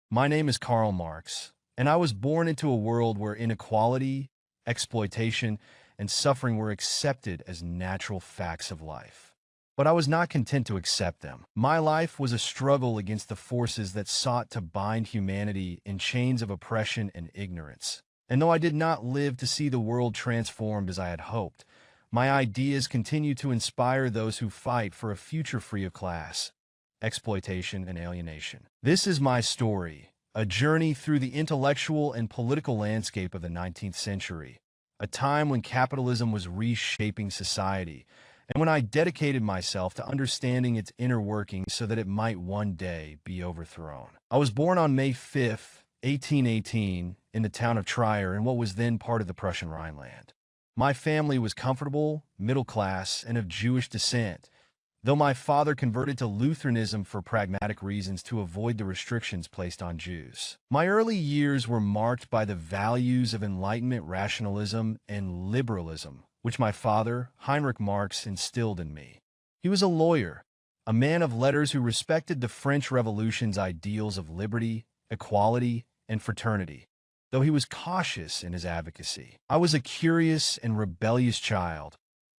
My name is Karl Marx, and I was born into a world where inequality, exploitation, and suffering were accepted as natural facts of life. But I was not content to accept them. My life was a struggle against the forces that sought to bind humanity in chains of oppression and ignorance. And though I did not live to see the world transformed as I had hoped, my ideas continue to inspire those who fight for a future free of class, exploitation, and alienation. This is my story, a journey through the intellectual and political landscape of the 19th century, a time when capitalism was reshaping society, and when I dedicated myself to understanding its inner workings so that it might one day be overthrown. I was born on May 5, 1818, in the town of Trier in what was then part of the Prussian Rhineland. My family was comfortable, middle class, and of Jewish descent, though my father converted to Lutheranism for pragmatic reasons to avoid the restrictions placed on Jews. My early years were marked by the values of Enlightenment rationalism and liberalism, which my father, Heinrich Marx, instilled in me. He was a lawyer, a man of letters who respected the French Revolution's ideals of liberty, equality, and fraternity, though he was cautious in his advocacy. I was a curious and rebellious child,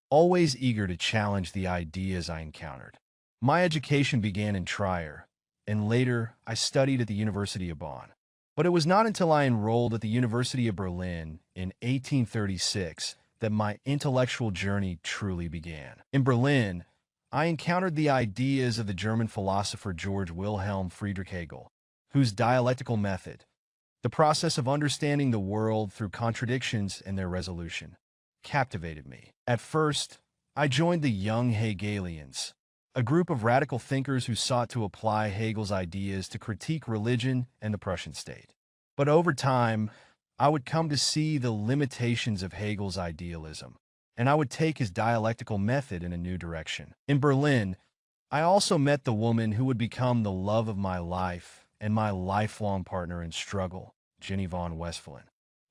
always eager to challenge the ideas I encountered. My education began in Trier, and later I studied at the University of Bonn. But it was not until I enrolled at the University of Berlin in 1836 that my intellectual journey truly began. In Berlin, I encountered the ideas of the German philosopher Georg Wilhelm Friedrich Hegel, whose dialectical method, the process of understanding the world through contradictions and their resolution, captivated me. At first, I joined the Young Hegelians, a group of radical thinkers who sought to apply Hegel's ideas to critique religion and the Prussian state. But over time, I would come to see the limitations of Hegel's idealism, and I would take his dialectical method in a new direction. In Berlin, I also met the woman who would become the love of my life and my lifelong partner in struggle, Jenny von Westphalen.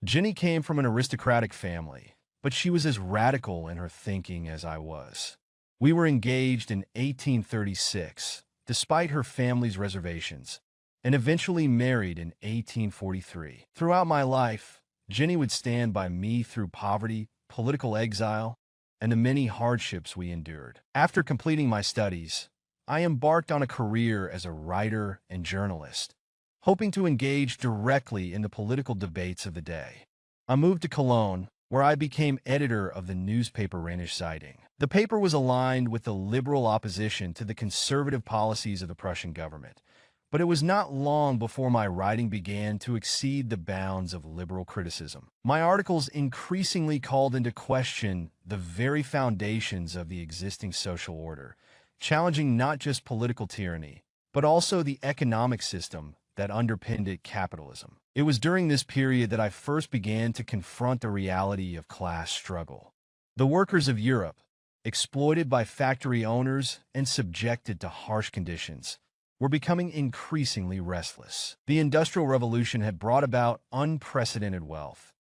Jenny came from an aristocratic family, but she was as radical in her thinking as I was. We were engaged in 1836, despite her family's reservations, and eventually married in 1843. Throughout my life, Jenny would stand by me through poverty, political exile, and the many hardships we endured. After completing my studies, I embarked on a career as a writer and journalist, hoping to engage directly in the political debates of the day. I moved to Cologne, where I became editor of the newspaper Rheinische Zeitung. The paper was aligned with the liberal opposition to the conservative policies of the Prussian government, but it was not long before my writing began to exceed the bounds of liberal criticism. My articles increasingly called into question the very foundations of the existing social order, challenging not just political tyranny, but also the economic system that underpinned it, capitalism. It was during this period that I first began to confront the reality of class struggle. The workers of Europe, exploited by factory owners and subjected to harsh conditions, were becoming increasingly restless. The Industrial Revolution had brought about unprecedented wealth,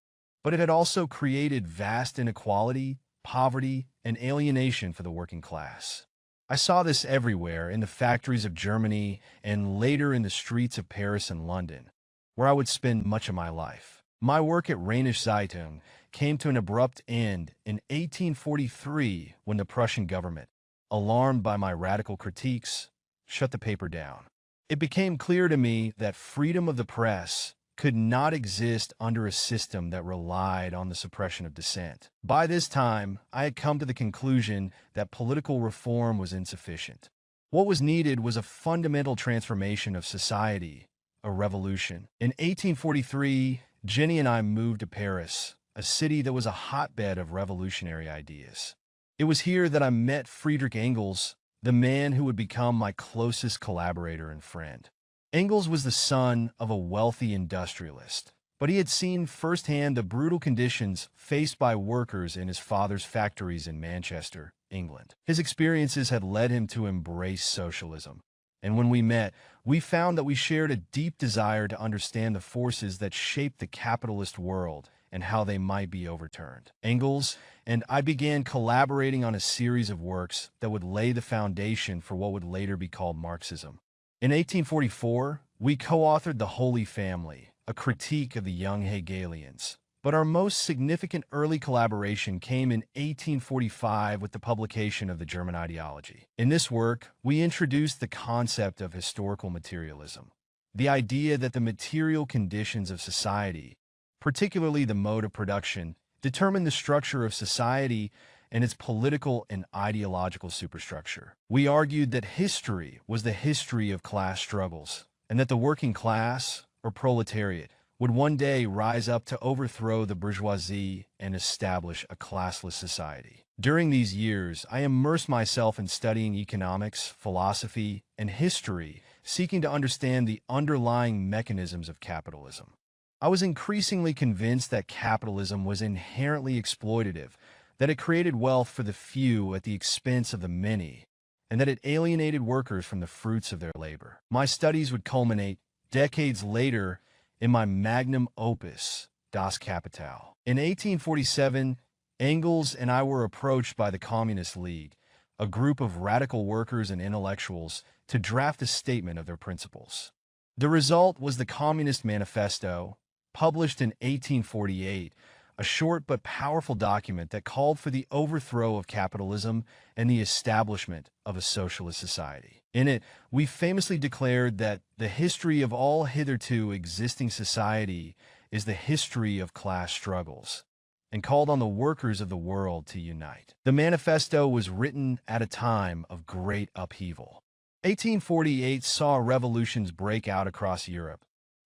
but it had also created vast inequality, poverty, and alienation for the working class. I saw this everywhere, in the factories of Germany and later in the streets of Paris and London, where I would spend much of my life. My work at Rheinische Zeitung came to an abrupt end in 1843 when the Prussian government, alarmed by my radical critiques, shut the paper down. It became clear to me that freedom of the press could not exist under a system that relied on the suppression of dissent. By this time, I had come to the conclusion that political reform was insufficient. What was needed was a fundamental transformation of society, a revolution. In 1843, Jenny and I moved to Paris, a city that was a hotbed of revolutionary ideas. It was here that I met Friedrich Engels, the man who would become my closest collaborator and friend. Engels was the son of a wealthy industrialist, but he had seen firsthand the brutal conditions faced by workers in his father's factories in Manchester, England. His experiences had led him to embrace socialism, and when we met, we found that we shared a deep desire to understand the forces that shaped the capitalist world and how they might be overturned. Engels and I began collaborating on a series of works that would lay the foundation for what would later be called Marxism. In 1844, we co-authored The Holy Family, a critique of the young Hegelians. But our most significant early collaboration came in 1845 with the publication of the German ideology. In this work, we introduced the concept of historical materialism, the idea that the material conditions of society, particularly the mode of production, determine the structure of society and its political and ideological superstructure. We argued that history was the history of class struggles, and that the working class, or proletariat, would one day rise up to overthrow the bourgeoisie and establish a classless society. During these years, I immersed myself in studying economics, philosophy, and history, seeking to understand the underlying mechanisms of capitalism. I was increasingly convinced that capitalism was inherently exploitative, that it created wealth for the few at the expense of the many, and that it alienated workers from the fruits of their labor. My studies would culminate decades later in my magnum opus, Das Kapital. In 1847, Engels and I were approached by the Communist League, a group of radical workers and intellectuals, to draft a statement of their principles. The result was the Communist Manifesto, published in 1848, a short but powerful document that called for the overthrow of capitalism and the establishment of a socialist society. In it, we famously declared that the history of all hitherto existing society is the history of class struggles, and called on the workers of the world to unite. The manifesto was written at a time of great upheaval. 1848 saw revolutions break out across Europe,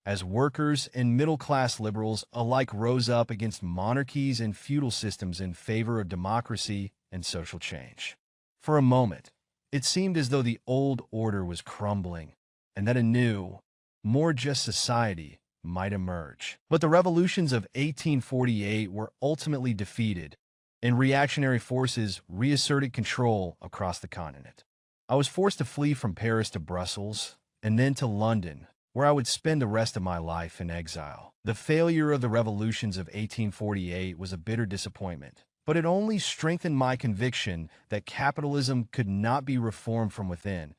as workers and middle-class liberals alike rose up against monarchies and feudal systems in favor of democracy and social change. For a moment, it seemed as though the old order was crumbling, and that a new, more just society might emerge. But the revolutions of 1848 were ultimately defeated, and reactionary forces reasserted control across the continent. I was forced to flee from Paris to Brussels, and then to London, where I would spend the rest of my life in exile. The failure of the revolutions of 1848 was a bitter disappointment, but it only strengthened my conviction that capitalism could not be reformed from within.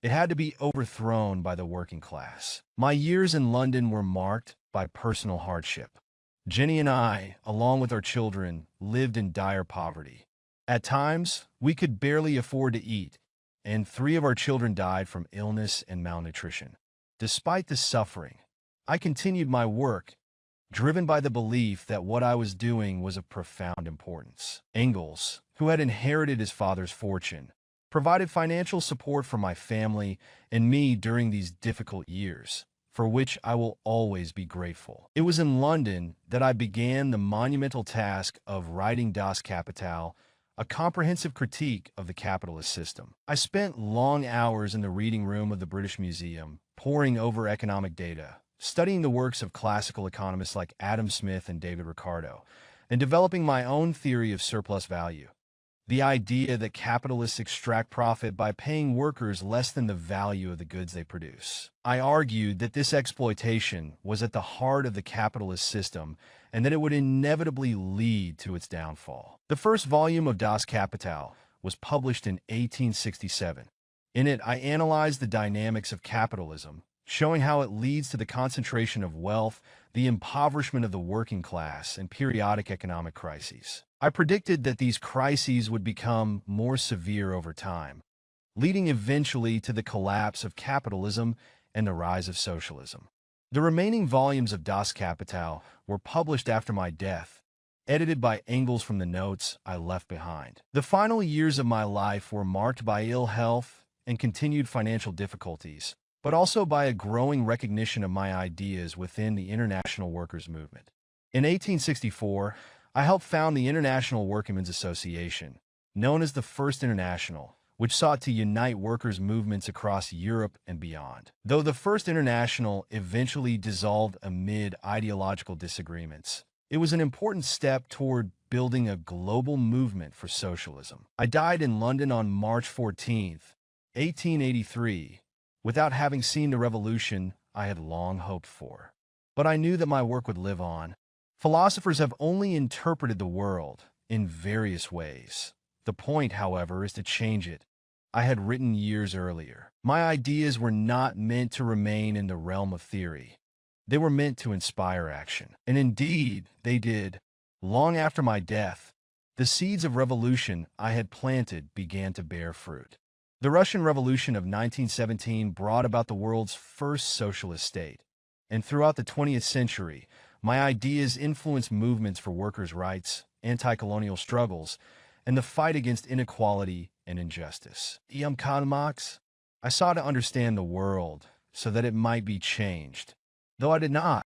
It had to be overthrown by the working class. My years in London were marked by personal hardship. Jenny and I, along with our children, lived in dire poverty. At times, we could barely afford to eat, and 3 of our children died from illness and malnutrition. Despite the suffering, I continued my work, driven by the belief that what I was doing was of profound importance. Engels, who had inherited his father's fortune, provided financial support for my family and me during these difficult years, for which I will always be grateful. It was in London that I began the monumental task of writing Das Kapital, a comprehensive critique of the capitalist system. I spent long hours in the reading room of the British Museum, poring over economic data, studying the works of classical economists like Adam Smith and David Ricardo, and developing my own theory of surplus value. The idea that capitalists extract profit by paying workers less than the value of the goods they produce. I argued that this exploitation was at the heart of the capitalist system and that it would inevitably lead to its downfall. The first volume of Das Kapital was published in 1867. In it, I analyzed the dynamics of capitalism, showing how it leads to the concentration of wealth, the impoverishment of the working class, and periodic economic crises. I predicted that these crises would become more severe over time, leading eventually to the collapse of capitalism and the rise of socialism. The remaining volumes of Das Kapital were published after my death, edited by Engels from the notes I left behind. The final years of my life were marked by ill health and continued financial difficulties, but also by a growing recognition of my ideas within the international workers' movement. In 1864, I helped found the International Workingmen's Association, known as the First International, which sought to unite workers' movements across Europe and beyond. Though the First International eventually dissolved amid ideological disagreements, it was an important step toward building a global movement for socialism. I died in London on March 14, 1883, without having seen the revolution I had long hoped for. But I knew that my work would live on. Philosophers have only interpreted the world in various ways. The point, however, is to change it, I had written years earlier. My ideas were not meant to remain in the realm of theory. They were meant to inspire action. And indeed, they did. Long after my death, the seeds of revolution I had planted began to bear fruit. The Russian Revolution of 1917 brought about the world's first socialist state. And throughout the 20th century, my ideas influenced movements for workers' rights, anti-colonial struggles, and the fight against inequality and injustice. Karl Marx, I sought to understand the world so that it might be changed, though I did not